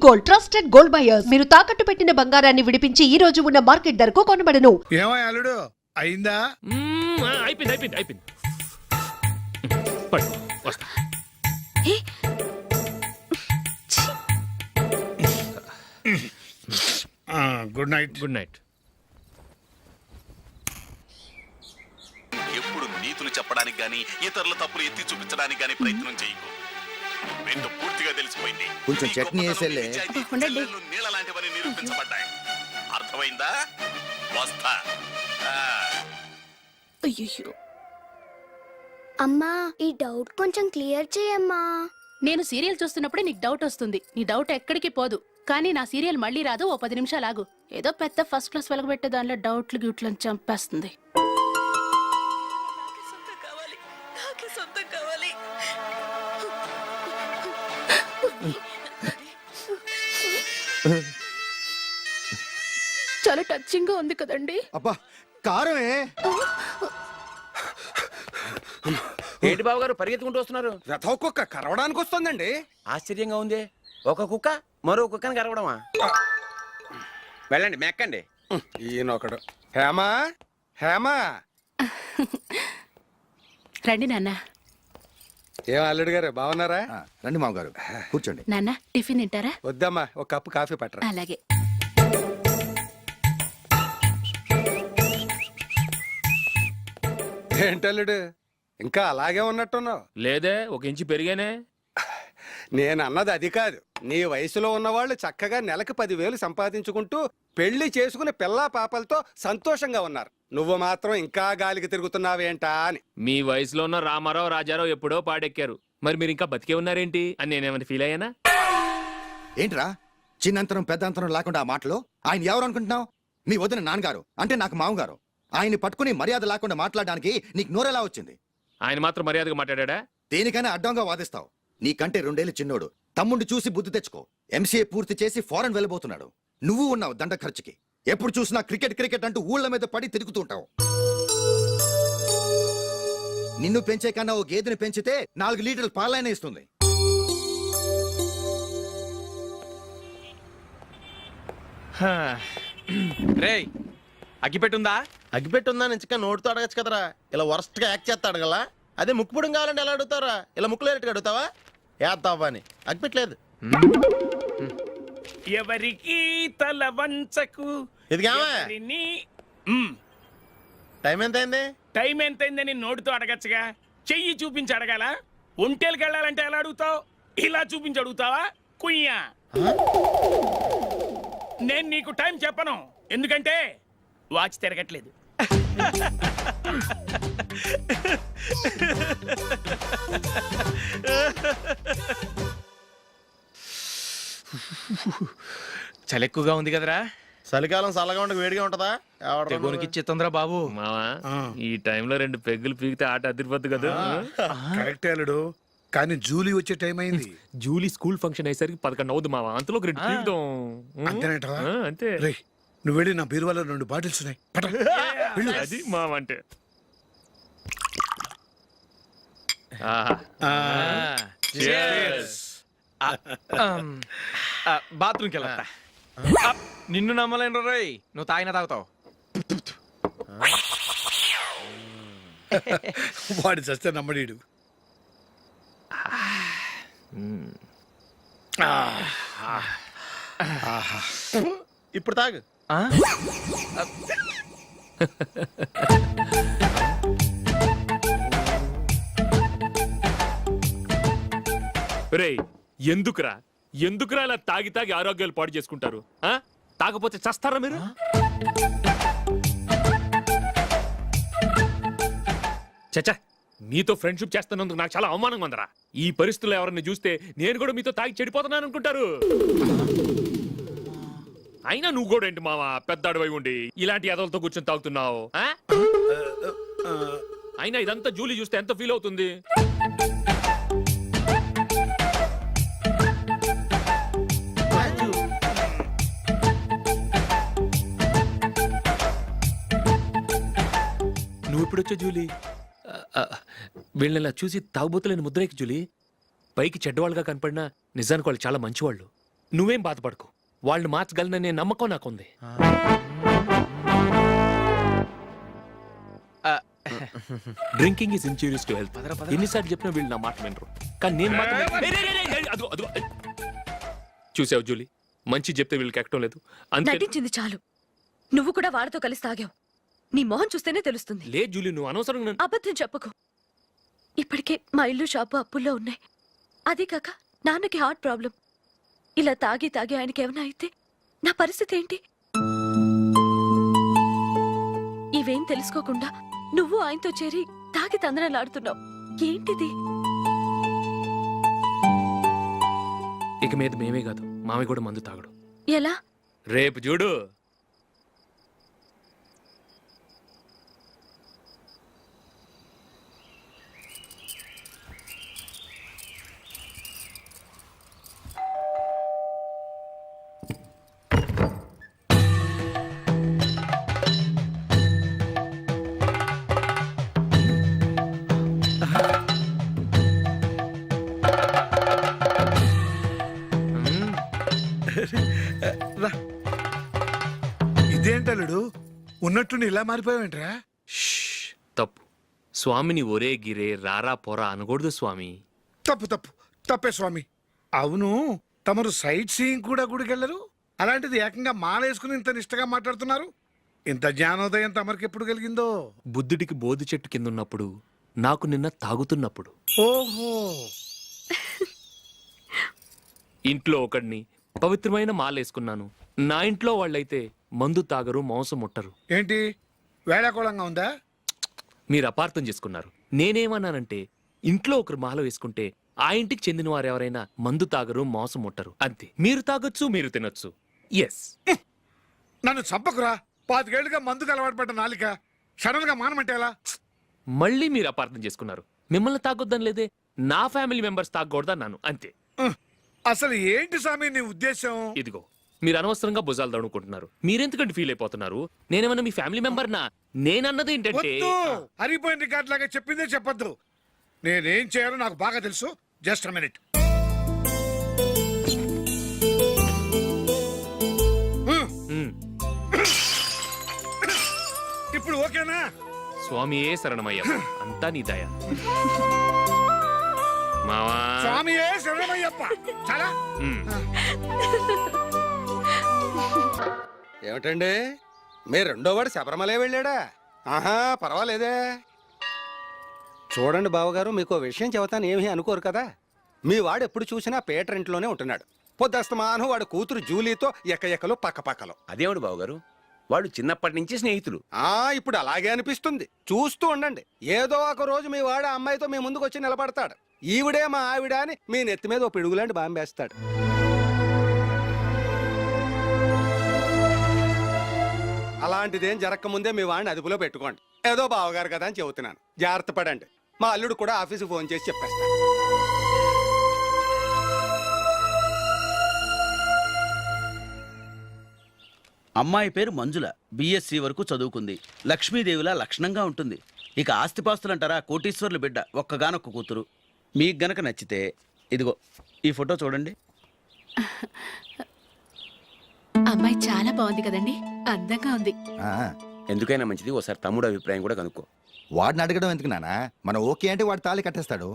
Gold, trusted gold buyers. మీరు తాకట్టు పెట్టిన బంగారాన్ని విడిపించి ఈ రోజు ఉన్న మార్కెట్ ధరకు కొనబడను. ఏమై అల్లుడు అయిందా? అయిపోయింది. వస్తా. Good night. Good night. ఎప్పుడు నీతులు చెప్పడానికి గాని ఇతరుల తప్పులు ఎత్తి చూపించడానికి గాని ప్రయత్నం చేయకు. రెండు పూర్తిగా తెలిసిపోయింది. కొంచెం చట్నీ వేసేలే. నీళ్ళ లాంటివని నిరూపించబడ్డాయి. అర్థమైందా? వస్తా. అయ్యో అమ్మా, ఈ డౌట్ కొంచెం క్లియర్ చేయమ్మా. నేను సీరియల్ చూస్తున్నప్పుడే నీకు డౌట్ వస్తుంది. నీ డౌట్ ఎక్కడికి పోదు. కానీ నా సీరియల్ మళ్ళీ రాదు. ఓ 10 నిమిషాలు ఆగు. ఏదో పెద్ద ఫస్ట్ క్లాస్ వెలగబెట్టే దానిలో డౌట్లు గ్యూట్లను చంపేస్తుంది. చాలా టచింగ్ గా ఉంది కదండి. అబ్బా కారమే. ఏంటి బాబు గారు పరిగెత్తుకుంటూ వస్తున్నారు? రథం కుక్క కరవడానికి వస్తుందండి. ఆశ్చర్యంగా ఉంది. ఒక కుక్క మరో కుక్కని కరవడమా? వెళ్ళండి మెక్కండి. ఈయనొకడు. హేమా హేమా. రండి నాన్న. ఏం అల్లుడు గారు బాగున్నారా? రండి మామగారు కూర్చోండి. నాన్న టిఫిన్ తింటారా? వద్దమ్మా, ఒక కప్పు కాఫీ పట్టరా. అలాగే. ఏంటల్లుడు ఇంకా అలాగే ఉన్నట్టున్నావు? లేదే, 1 ఇంచు పెరిగానే. నేను అన్నది అది కాదు. నీ వయసులో ఉన్నవాళ్ళు చక్కగా నెలకు 10,000 సంపాదించుకుంటూ పెళ్లి చేసుకుని పిల్లా పాపలతో సంతోషంగా ఉన్నారు. నువ్వు మాత్రం ఇంకా గాలికి తిరుగుతున్నావేంటా అని. మీ వయసులో ఉన్న రామారావు రాజారావు ఎప్పుడో పాడెక్కారు. మరి మీరు ఇంకా బతికే ఉన్నారేంటి అని నేనేమైనా ఫీల్ అయ్యానా? ఏంట్రా చిన్నంతరం పెద్దంతరం లేకుండా ఆ మాటలు? ఆయన ఎవరు అనుకుంటున్నావు? మీ వదిన నాన్నగారు, అంటే నాకు మామగారు. ఆయన్ని పట్టుకుని మర్యాద లేకుండా మాట్లాడడానికి నీకు నోరెలా వచ్చింది? ఆయన మాత్రం మర్యాదగా మాట్లాడా? దేనికైనా అడ్డంగా వాదిస్తావు. నీకంటే 2 ఏళ్లు చిన్నోడు. తమ్ముడు చూసి బుద్ధి తెచ్చుకో. ఎంసీఏ పూర్తి చేసి ఫారెన్ వెళ్ళబోతున్నాడు. నువ్వు ఉన్నావు దండ ఖర్చుకి. ఎప్పుడు చూసినా క్రికెట్ అంటూ ఊళ్ళ మీద పడి తిరుగుతూ ఉంటావు. నిన్ను పెంచే కన్నా ఓ గేదెని పెంచితే 4 లీటర్ల పాలైనా ఇస్తుంది. రేయ్ అగ్గిపెట్టుందా? అగ్గిపెట్టుందా నుంచి నోటితో అడగచ్చు కదరా. ఇలా వరస్ట్ గా యాక్ట్ చేస్తా అడగలా. అదే ముక్కుపుడం కావాలంటే ఎలా అడుగుతారా? ఇలా ముక్కులేటట్టు అడుగుతావా? ఏత్తావా అని. అగ్గిపెట్టలేదు. ఎవరికి తల వంచకు. ఇది టైం ఎంత అయింది? టైం ఎంతైందని నోటితో అడగచ్చుగా. చెయ్యి చూపించి అడగాల. ఒంటేలకు వెళ్ళాలంటే ఎలా అడుగుతావు? ఇలా చూపించి అడుగుతావా? కుయ్యా. నేను నీకు టైం చెప్పను, ఎందుకంటే వాచ్ తిరగట్లేదు. చలి ఎక్కువగా ఉంది కదరా. చలికాలం చల్లగా ఉండక వేడిగా ఉంటదా? తెగోనికి తొందర బాబు. మావా ఈ టైంలో 2 పెగ్గులు పీకితే ఆట అదిరిపోద్దు కదా. కరెక్టే అల్లుడు, కానీ జూలీ వచ్చే టైం అయింది. జూలీ స్కూల్ ఫంక్షన్ అయ్యేసరికి 11 అవుద్దు మావా. అంతలో 2 పీకుతాం. అంతేనేటవా? అంతే. రేయ్ నువ్వు వెళ్ళి నా బీరువాలో 2 బాటిల్స్ ఉన్నాయి. అది మావా అంటే. బాత్రూమ్కి వెళ్ళా. నిన్ను నమ్మలేను రోయ్. నువ్వు తాగినా తాగుతావు. వాడి చస్తే నమ్మడీడు. ఇప్పుడు తాగు. రేయ్ ఎందుకురా ఇలా తాగి ఆరోగ్యాలు పాడు చేసుకుంటారు? తాగపోతే చస్తారా మీరు? చచ్చా, మీతో ఫ్రెండ్షిప్ చేస్తున్నందుకు నాకు చాలా అవమానంగా ఉందరా. ఈ పరిస్థితుల్లో ఎవరిని చూస్తే నేను కూడా మీతో తాగి చెడిపోతున్నాను అనుకుంటారు. అయినా నువ్వు కూడా ఏంటి మావా, పెద్ద అడవై ఉండి ఇలాంటి ఎదలతో కూర్చొని తాగుతున్నావు? అయినా ఇదంతా జూలీ చూస్తే ఎంత ఫీల్ అవుతుంది? నువ్వు ఎప్పుడొచ్చా జూలీ? వీళ్ళని చూసి తాగుబోతులేని ముద్రేకి జూలీ. పైకి చెడ్డవాళ్ళుగా కనపడినా నిజానికి వాళ్ళు చాలా మంచివాళ్ళు. నువ్వేం బాధపడకు వాళ్ళని మార్చగలననే నమ్మకం నాకుంది. Drinking is injurious to health. ఎన్నిసార్లు చెప్పినా వీళ్ళు నా మాట వినరు. కానీ నేను మాత్రం అదిగో అదిగో. చూసావు జూలీ, మంచి చెప్తే వీళ్ళకి ఎక్కడం లేదు. అంతే నటించింది చాలు. నువ్వు కూడా వాడితో కలిసి తాగావు. నీ మొహం చూస్తేనే తెలుస్తుంది. లే జూలీ, నువ్వు అనవసరంగా అబద్ధం చెప్పకు. ఇప్పటికే మా ఇల్లు షాపు అప్పుల్లో ఉన్నాయి. అదే కాక నాన్నకి హార్ట్ ప్రాబ్లం. ఇలా తాగి తాగి ఆయనకి ఏమైనా అయితే నా పరిస్థితి ఏంటి? ఇవేం తెలుసుకోకుండా నువ్వు ఆయనతో చేరి తాగి తందనలాడుతున్నావు. ఏంటిది? ఇక మీద మేమే కాదు, మామయ్య కూడా మందు తాగడు. ఎలా? రేపు చూడు. ఇదేంటలుడు ఉన్నట్టుండి ఇలా మారిపోయావేంట్రా? షష్, తప్పు. స్వామిని ఒరే గిరే రారా పోరా అనకూడదు స్వామి. తప్పు తప్పు తప్పే స్వామి. అవును, తమరు సైట్ సీయింగ్ కూడా గుడికెళ్ళరు. అలాంటిది ఏకంగా మాలేసుకుని ఇంత నిష్టగా మాట్లాడుతున్నారు. ఇంత జ్ఞానోదయం తమరికి ఎప్పుడు కలిగిందో? బుద్ధుడికి బోధి చెట్టు కింద ఉన్నప్పుడు, నాకు నిన్న తాగుతున్నప్పుడు. ఓహో, ఇంట్లో ఒకడిని పవిత్రమైన మాలేసుకున్నాను. నా ఇంట్లో వాళ్ళైతే మందు తాగరు, మాంసం ముట్టరు. ఏంటి వేళాకోళంగా ఉందా? మీరు అపార్థం చేసుకున్నారు. నేనేమన్నానంటే ఇంట్లో ఒకరు మాల వేసుకుంటే ఆ ఇంటికి చెందిన వారు ఎవరైనా మందు తాగరు, మాంసం ముట్టరు, అంతే. మీరు తాగొచ్చు, మీరు తినొచ్చు. ఎస్. నన్ను చంపకురా. 5 ఏళ్లుగా మందుకు అలవాటు పడ్డ నాలిక సడన్ గా మానమంటే ఎలా? మళ్ళీ మీరు అపార్థం చేసుకున్నారు. మిమ్మల్ని తాగొద్దని లేదే, నా ఫ్యామిలీ మెంబర్స్ తాగకూడదన్నాను, అంతే. అసలు ఏంటి స్వామి నీ ఉద్దేశం? ఇదిగో, మీరు అనవసరంగా భుజాలు దడుకుంటున్నారు. మీరెందుకంటే ఫీల్ అయిపోతున్నారు? నేనేమన్నా మీ ఫ్యామిలీ మెంబర్ నా? నేనన్నది ఏంటంటే వద్దు, హరిపోయిన రికార్డ్ లాగా చెప్పిందే చెప్పొద్దు. నేనేం చేయాలో నాకు బాగా తెలుసు. Just a minute. ఇప్పుడు ఓకేనా? స్వామియే శరణమయ్య, అంతా నీ దయ. మావా స్వామియే శరణమయ్యప్ప. చాలా ఏమిటండి, మీ రెండోవాడు శబరిమలే వెళ్ళాడా? ఆహా, పర్వాలేదే. చూడండి బావగారు, మీకు ఓ విషయం చెబుతాను, ఏమీ అనుకోరు కదా. మీ వాడు ఎప్పుడు చూసినా పీటర్ ఇంట్లోనే ఉంటున్నాడు. పొద్దస్తమానం వాడు కూతురు జూలీతో ఎక్కలు పక్కపక్కలో. అదేమిటి బావగారు, వాడు చిన్నప్పటి నుంచి స్నేహితులు. ఇప్పుడు అలాగే అనిపిస్తుంది. చూస్తూ ఉండండి, ఏదో ఒక రోజు మీ వాడు ఆ అమ్మాయితో మీ ముందుకు వచ్చి నిలబడతాడు. ఈవిడే మా ఆవిడ అని మీ నెత్తి మీద ఓ పిడుగులాంటి బాంబేస్తాడు. అలాంటిదేం జరగకముందే మీ వాడిని అదుపులో పెట్టుకోండి. ఏదో బావగారు కదా అని చెబుతున్నాను, జాగ్రత్త పడండి. మా అల్లుడు కూడా ఆఫీసుకు ఫోన్ చేసి చెప్పేస్తాడు. అమ్మాయి పేరు మంజుల, బిఎస్సి వరకు చదువుకుంది. లక్ష్మీదేవిలా లక్షణంగా ఉంటుంది. ఇక ఆస్తిపాస్తులంటారా, కోటీశ్వర్లు బిడ్డ, ఒక్కగానొక్క కూతురు. మీకు గనక నచ్చితే ఇదిగో ఈ ఫోటో చూడండి. అమ్మాయి చాలా బాగుంది కదండి, అందంగా ఉంది. ఎందుకైనా మంచిది ఒకసారి తమ్ముడు అభిప్రాయం కూడా కనుక్కో. వాడిని అడగడం ఎందుకు నానా? మనం ఓకే అంటే వాడు తాళి కట్టేస్తాడు.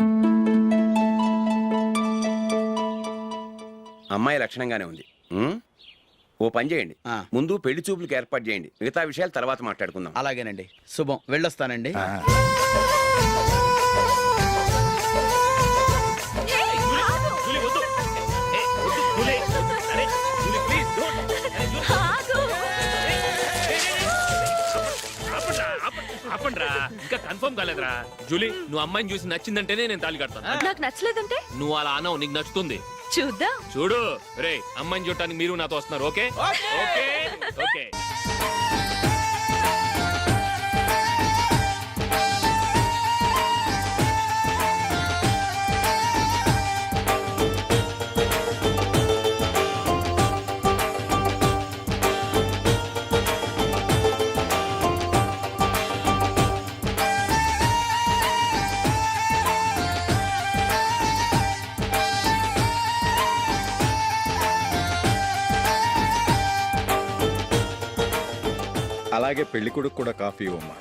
అమ్మాయి లక్షణంగానే ఉంది. ఓ పని చేయండి, ముందు పెళ్లి చూపులకు ఏర్పాటు చేయండి. మిగతా విషయాలు తర్వాత మాట్లాడుకుందాం. అలాగేనండి, శుభం, వెళ్ళొస్తానండి. ఇంకా కన్ఫర్మ్ కాలేదురా. జూలీ, నువ్వు అమ్మాయిని చూసి నచ్చిందంటేనే నేను తాళి కడతాను. నాకు నచ్చలేదంటే నువ్వు అలా అనవు, నీకు నచ్చుతుంది. చూద్దాం. చూడు రే, అమ్మాయిని చూడటానికి మీరు నాతో వస్తున్నారు. Okay okay okay. అలాగే పెళ్లి కొడుకు కూడా కాఫీ ఇవ్వమ్మా.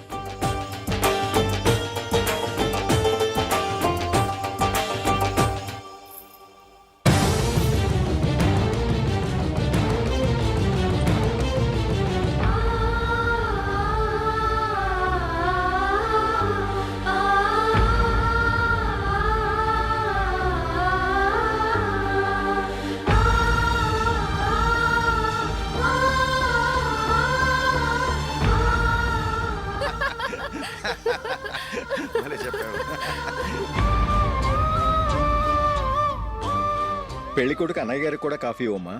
పెళ్లి కొడుకు అన్నయ్య గారికి కూడా కాఫీ ఇవ్వమ్మా.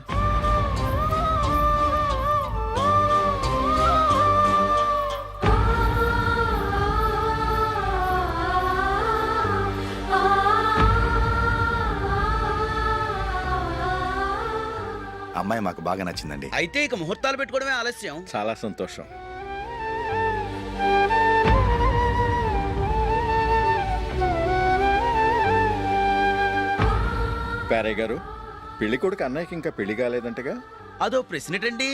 అమ్మాయి మాకు బాగా నచ్చిందండి. అయితే ఇక ముహూర్తాలు పెట్టుకోవడమే ఆలస్యం. చాలా సంతోషం. పేరయ్య గారు, పెళ్లి కొడుకు అన్నయ్యకి ఇంకా పెళ్లి కాలేదంటగా? అదో ప్రశ్నటండి.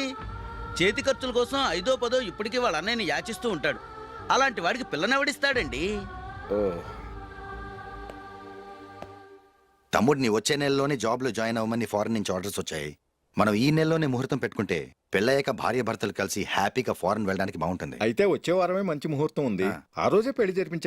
చేతి ఖర్చుల కోసం 5ో 10 ఇప్పటికీ వాళ్ళ అన్నయ్యని యాచిస్తూ ఉంటాడు. అలాంటి వాడికి పిల్లనెవడిస్తాడండి? ఓ, తమ్ముడిని వచ్చే నెలలోనే జాబ్ లో జాయిన్ అవ్వమని ఫారెన్ నుంచి ఆర్డర్స్ వచ్చాయి. మనం ఈ నెలలోనే ముహూర్తం పెట్టుకుంటే పెళ్ళయ్యాక భార్య భర్తలు కలిసి హ్యాపీగా ఫారెన్ వెళ్ళడానికి బాగుంటుంది. అయితే వచ్చే వారమే మంచి ముహూర్తం ఉంది. ఆ రోజే పెళ్లి జరిపించే